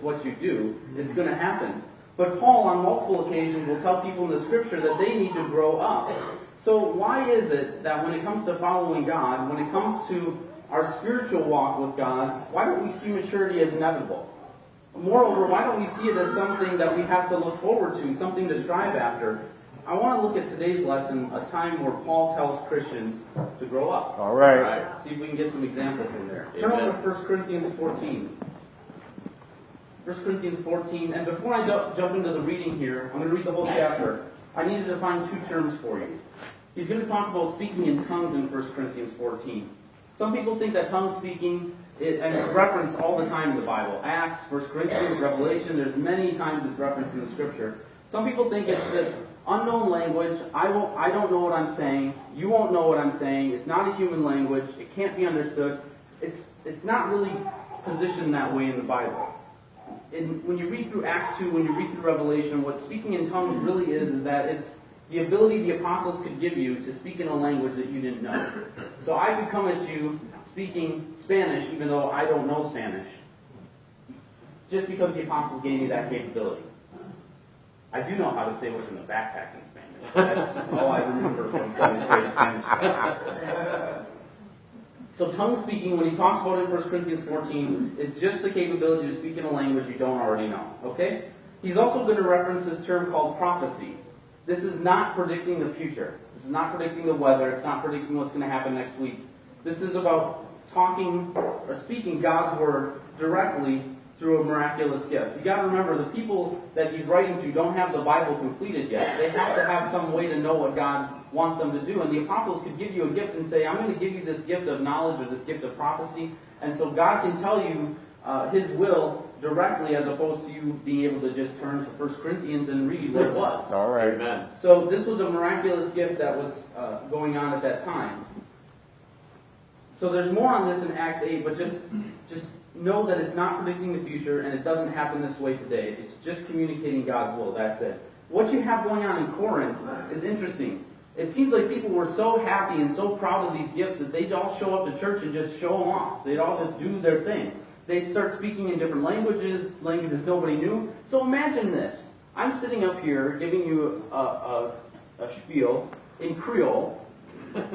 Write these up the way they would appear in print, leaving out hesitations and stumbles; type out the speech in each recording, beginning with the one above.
what you do. It's going to happen. But Paul, on multiple occasions, will tell people in the Scripture that they need to grow up. So why is it that when it comes to following God, when it comes to our spiritual walk with God, why don't we see maturity as inevitable? Moreover, why don't we see it as something that we have to look forward to, something to strive after? I want to look at today's lesson, a time where Paul tells Christians to grow up. All right. All right. See if we can get some examples from there. Turn over to 1 Corinthians 14. 1 Corinthians 14. And before I jump into the reading here, I'm going to read the whole chapter. I need to define two terms for you. He's going to talk about speaking in tongues in 1 Corinthians 14. Some people think that tongue speaking, and it's referenced all the time in the Bible. Acts, 1 Corinthians, Revelation, there's many times it's referenced in the Scripture. Some people think it's this unknown language. I don't know what I'm saying. You won't know what I'm saying. It's not a human language. It can't be understood. It's not really positioned that way in the Bible. When you read through Acts 2, when you read through Revelation, what speaking in tongues really is that it's the ability the apostles could give you to speak in a language that you didn't know. So I could come at you speaking Spanish even though I don't know Spanish, just because the apostles gave me that capability. I do know how to say what's in the backpack in Spanish. That's all I remember from 7th grade Spanish. So tongue speaking, when he talks about it in 1 Corinthians 14, is just the capability to speak in a language you don't already know. Okay? He's also going to reference this term called prophecy. This is not predicting the future. This is not predicting the weather. It's not predicting what's going to happen next week. This is about talking or speaking God's word directly through a miraculous gift. You got to remember, the people that he's writing to don't have the Bible completed yet. They have to have some way to know what God wants them to do. And the apostles could give you a gift and say, I'm going to give you this gift of knowledge or this gift of prophecy. And so God can tell you his will directly, as opposed to you being able to just turn to 1 Corinthians and read what it was. All right. Amen. So this was a miraculous gift that was going on at that time. So there's more on this in Acts 8, but just know that it's not predicting the future, and it doesn't happen this way today. It's just communicating God's will. That's it. What you have going on in Corinth is interesting. It seems like people were so happy and so proud of these gifts that they'd all show up to church and just show them off. They'd all just do their thing. They'd start speaking in different languages nobody knew. So imagine this. I'm sitting up here giving you a spiel in Creole.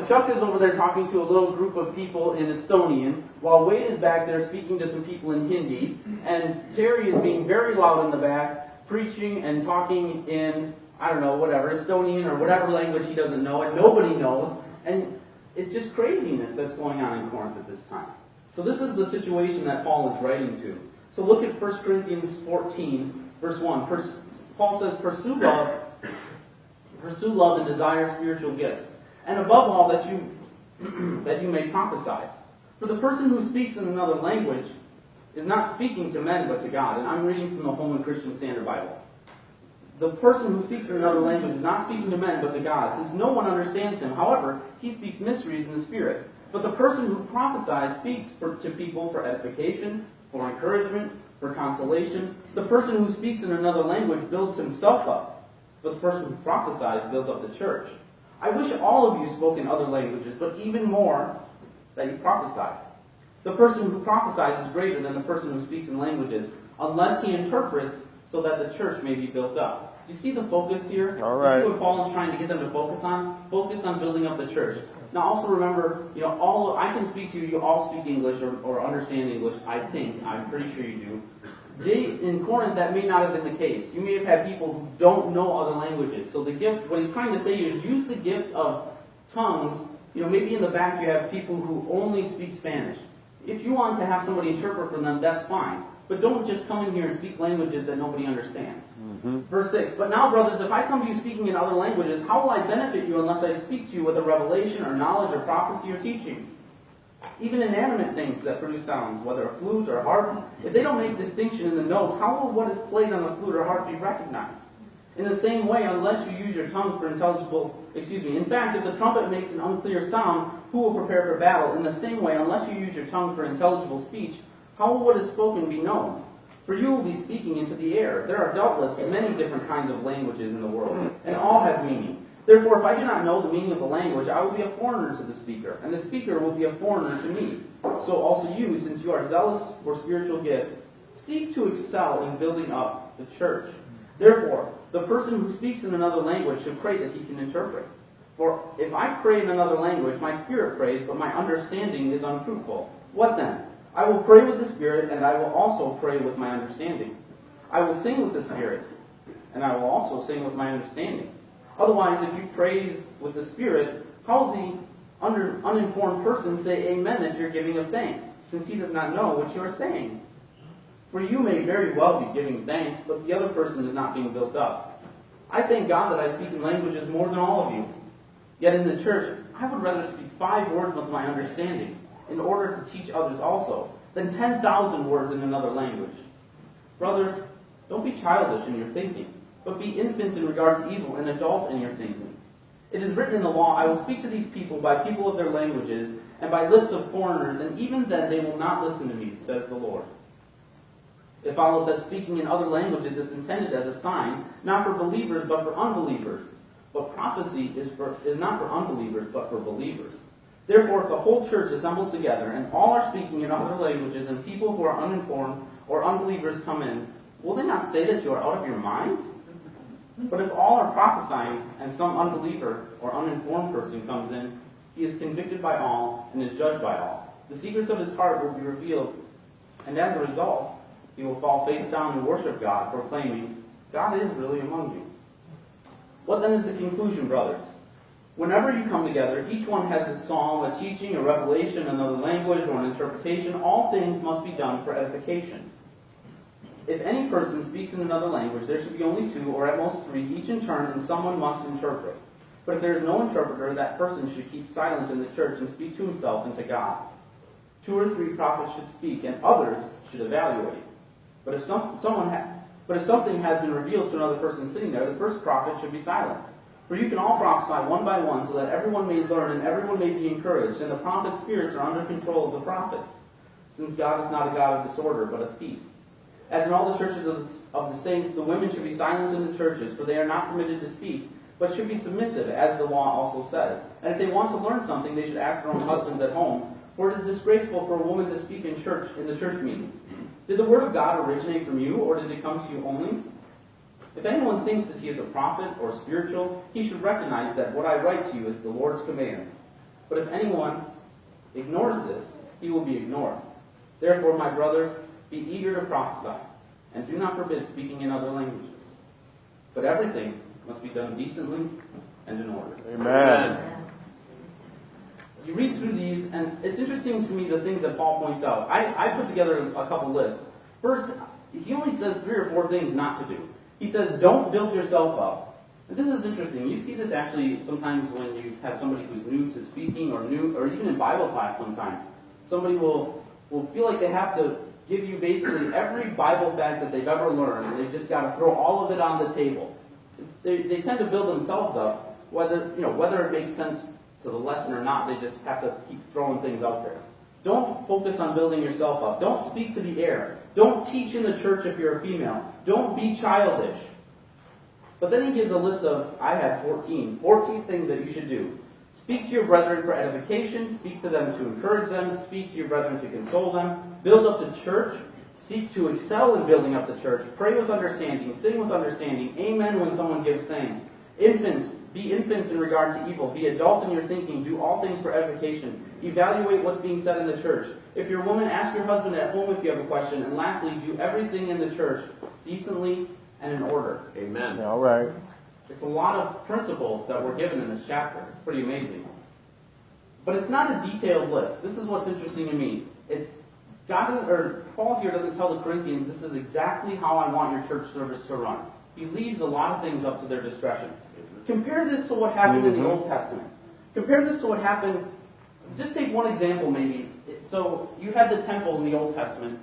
Chuck is over there talking to a little group of people in Estonian, while Wade is back there speaking to some people in Hindi, and Terry is being very loud in the back, preaching and talking in, I don't know, whatever, Estonian or whatever language he doesn't know, and nobody knows. And it's just craziness that's going on in Corinth at this time. So this is the situation that Paul is writing to. So look at 1 Corinthians 14, verse 1. Paul says, pursue love and desire spiritual gifts, and above all that you may prophesy. For the person who speaks in another language is not speaking to men but to God. And I'm reading from the Holman Christian Standard Bible. The person who speaks in another language is not speaking to men but to God, since no one understands him. However, he speaks mysteries in the Spirit. But the person who prophesies speaks to people for edification, for encouragement, for consolation. The person who speaks in another language builds himself up, but the person who prophesies builds up the church. I wish all of you spoke in other languages, but even more that you prophesy. The person who prophesies is greater than the person who speaks in languages, unless he interprets, so that the church may be built up. Do you see the focus here? All right. You see what Paul is trying to get them to focus on? Focus on building up the church. Now also remember, I can speak to you, you all speak English or understand English, I think. I'm pretty sure you do. In Corinth, that may not have been the case. You may have had people who don't know other languages. So the gift, what he's trying to say is use the gift of tongues. Maybe in the back you have people who only speak Spanish. If you want to have somebody interpret for them, that's fine. But don't just come in here and speak languages that nobody understands. Mm-hmm. Verse 6, but now, brothers, if I come to you speaking in other languages, how will I benefit you unless I speak to you with a revelation or knowledge or prophecy or teaching? Even inanimate things that produce sounds, whether a flute or a harp, if they don't make distinction in the notes, how will what is played on the flute or harp be recognized? In the same way, unless you use your tongue for in fact, if the trumpet makes an unclear sound, who will prepare for battle? In the same way, unless you use your tongue for intelligible speech, how will what is spoken be known? For you will be speaking into the air. There are doubtless many different kinds of languages in the world, and all have meaning. Therefore, if I do not know the meaning of the language, I will be a foreigner to the speaker, and the speaker will be a foreigner to me. So also you, since you are zealous for spiritual gifts, seek to excel in building up the church. Therefore, the person who speaks in another language should pray that he can interpret. For if I pray in another language, my spirit prays, but my understanding is unfruitful. What then? I will pray with the Spirit, and I will also pray with my understanding. I will sing with the Spirit, and I will also sing with my understanding. Otherwise, if you praise with the Spirit, how will the uninformed person say amen if you're giving of thanks, since he does not know what you are saying? For you may very well be giving thanks, but the other person is not being built up. I thank God that I speak in languages more than all of you. Yet in the church, I would rather speak 5 words with my understanding, in order to teach others also, than 10,000 words in another language. Brothers, don't be childish in your thinking, but be infants in regard to evil and adults in your thinking. It is written in the law, I will speak to these people by people of their languages, and by lips of foreigners, and even then they will not listen to me, says the Lord. It follows that speaking in other languages is intended as a sign, not for believers, but for unbelievers. But prophecy is not for unbelievers, but for believers. Therefore, if the whole church assembles together, and all are speaking in other languages, and people who are uninformed or unbelievers come in, will they not say that you are out of your minds? But if all are prophesying, and some unbeliever or uninformed person comes in, he is convicted by all and is judged by all. The secrets of his heart will be revealed, and as a result, he will fall face down and worship God, proclaiming, God is really among you. What then is the conclusion, brothers? Whenever you come together, each one has a psalm, a teaching, a revelation, another language, or an interpretation. All things must be done for edification. If any person speaks in another language, there should be only 2, or at most 3, each in turn, and someone must interpret. But if there is no interpreter, that person should keep silent in the church and speak to himself and to God. 2 or 3 prophets should speak, and others should evaluate. But if something has been revealed to another person sitting there, the first prophet should be silent. For you can all prophesy one by one, so that everyone may learn and everyone may be encouraged, and the prophets' spirits are under control of the prophets, since God is not a God of disorder, but of peace. As in all the churches of the saints, the women should be silent in the churches, for they are not permitted to speak, but should be submissive, as the law also says. And if they want to learn something, they should ask their own husbands at home, for it is disgraceful for a woman to speak in the church meeting. Did the word of God originate from you, or did it come to you only? If anyone thinks that he is a prophet or spiritual, he should recognize that what I write to you is the Lord's command. But if anyone ignores this, he will be ignored. Therefore, my brothers, be eager to prophesy, and do not forbid speaking in other languages. But everything must be done decently and in order. Amen. You read through these, and it's interesting to me the things that Paul points out. I put together a couple lists. First, he only says 3 or 4 things not to do. He says, don't build yourself up. And this is interesting. You see this actually sometimes when you have somebody who's new to speaking or even in Bible class sometimes. Somebody will feel like they have to give you basically every Bible fact that they've ever learned, and they've just got to throw all of it on the table. They tend to build themselves up, whether it makes sense to the lesson or not. They just have to keep throwing things out there. Don't focus on building yourself up. Don't speak to the air. Don't teach in the church if you're a female. Don't be childish. But then he gives a list of, I have 14 things that you should do. Speak to your brethren for edification. Speak to them to encourage them. Speak to your brethren to console them. Build up the church. Seek to excel in building up the church. Pray with understanding. Sing with understanding. Amen when someone gives thanks. Infants, be infants in regard to evil. Be adult in your thinking. Do all things for edification. Evaluate what's being said in the church. If you're a woman, ask your husband at home if you have a question. And lastly, do everything in the church decently and in order. Amen. All right. It's a lot of principles that we're given in this chapter. It's pretty amazing. But it's not a detailed list. This is what's interesting to me. Paul here doesn't tell the Corinthians, this is exactly how I want your church service to run. He leaves a lot of things up to their discretion. Compare this to what happened in the Old Testament. Compare this to what happened, just take one example maybe. So you had the temple in the Old Testament.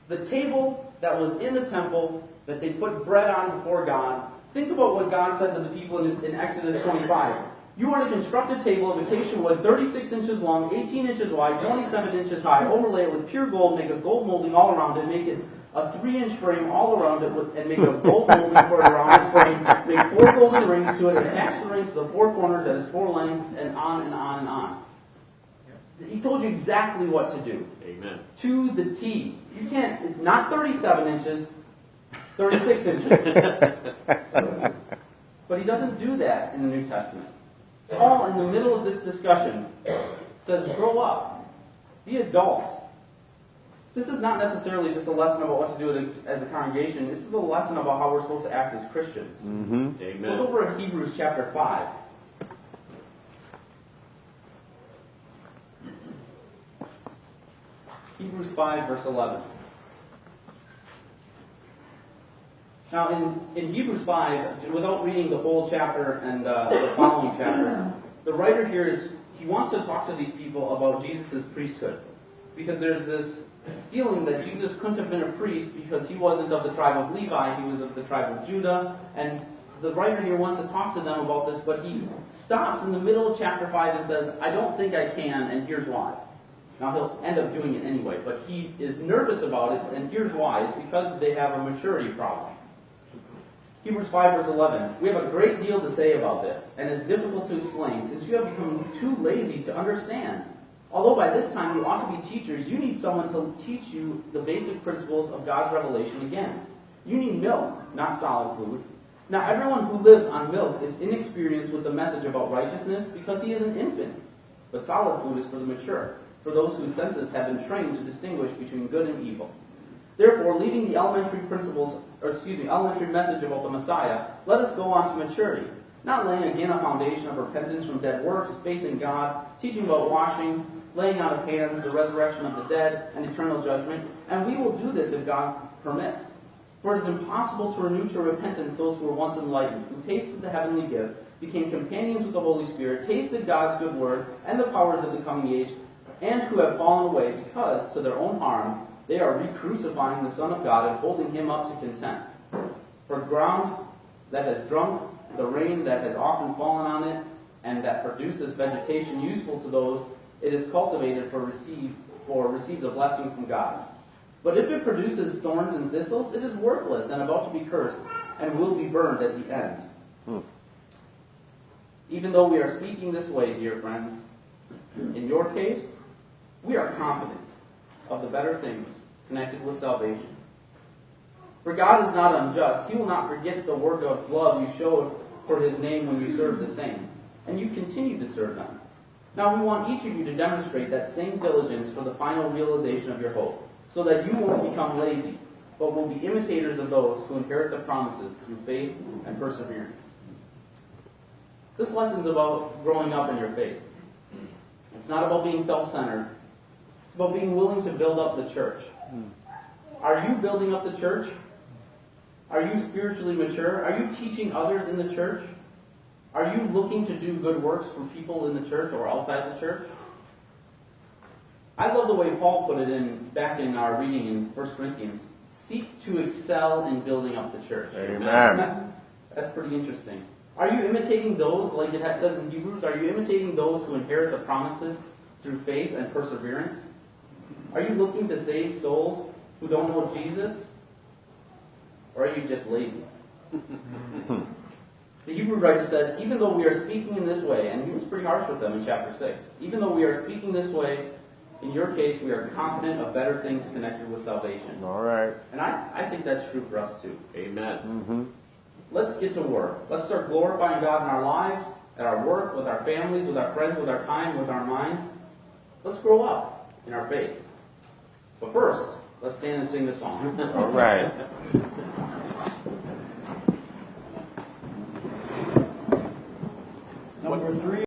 The table that was in the temple that they put bread on before God. Think about what God said to the people in Exodus 25. You are to construct a table of acacia wood, 36 inches long, 18 inches wide, 27 inches high, overlay it with pure gold, make a gold molding all around it, make it a 3-inch frame all around it, and make a gold molding for it around its frame, make 4 golden rings to it, and attach the rings to the 4 corners at its 4 lengths, and on and on and on. He told you exactly what to do. Amen. To the T. You can't, not 37 inches, 36 inches. But he doesn't do that in the New Testament. Paul, in the middle of this discussion, says, grow up. Be adults. This is not necessarily just a lesson about what to do as a congregation. This is a lesson about how we're supposed to act as Christians. Mm-hmm. Amen. Look over at Hebrews chapter 5. Hebrews 5, verse 11. Now, in Hebrews 5, without reading the whole chapter and the following chapters, the writer here he wants to talk to these people about Jesus' priesthood. Because there's this feeling that Jesus couldn't have been a priest because he wasn't of the tribe of Levi, he was of the tribe of Judah. And the writer here wants to talk to them about this, but he stops in the middle of chapter 5 and says, I don't think I can, and here's why. Now, he'll end up doing it anyway, but he is nervous about it, and here's why. It's because they have a maturity problem. Hebrews 5, verse 11. We have a great deal to say about this, and it's difficult to explain, since you have become too lazy to understand. Although by this time you ought to be teachers, you need someone to teach you the basic principles of God's revelation again. You need milk, not solid food. Now, everyone who lives on milk is inexperienced with the message about righteousness because he is an infant. But solid food is for the mature, for those whose senses have been trained to distinguish between good and evil. Therefore, leaving the elementary message about the Messiah, let us go on to maturity, not laying again a foundation of repentance from dead works, faith in God, teaching about washings, laying out of hands, the resurrection of the dead, and eternal judgment. And we will do this if God permits. For it is impossible to renew to repentance those who were once enlightened, who tasted the heavenly gift, became companions with the Holy Spirit, tasted God's good word and the powers of the coming age, and who have fallen away because, to their own harm, they are re-crucifying the Son of God and holding him up to contempt. For ground that has drunk the rain that has often fallen on it, and that produces vegetation useful to those it is cultivated for receive the blessing from God. But if it produces thorns and thistles, it is worthless and about to be cursed, and will be burned at the end. Even though we are speaking this way, dear friends, in your case, we are confident of the better things connected with salvation. For God is not unjust. He will not forget the work of love you showed for his name when you served the saints, and you continue to serve them. Now we want each of you to demonstrate that same diligence for the final realization of your hope, so that you won't become lazy, but will be imitators of those who inherit the promises through faith and perseverance. This lesson is about growing up in your faith. It's not about being self-centered. It's about being willing to build up the church. Are you building up the church? Are you spiritually mature? Are you teaching others in the church? Are you looking to do good works for people in the church or outside the church? I love the way Paul put it back in our reading in 1 Corinthians. Seek to excel in building up the church. Amen. That's pretty interesting. Are you imitating those, like it says in Hebrews, are you imitating those who inherit the promises through faith and perseverance? Are you looking to save souls who don't know Jesus? Or are you just lazy? The Hebrew writer said, even though we are speaking in this way, and he was pretty harsh with them in chapter 6, even though we are speaking this way, in your case, we are confident of better things connected with salvation. All right. And I think that's true for us too. Amen. Mm-hmm. Let's get to work. Let's start glorifying God in our lives, at our work, with our families, with our friends, with our time, with our minds. Let's grow up in our faith. But first, let's stand and sing this song. All right. Number 3.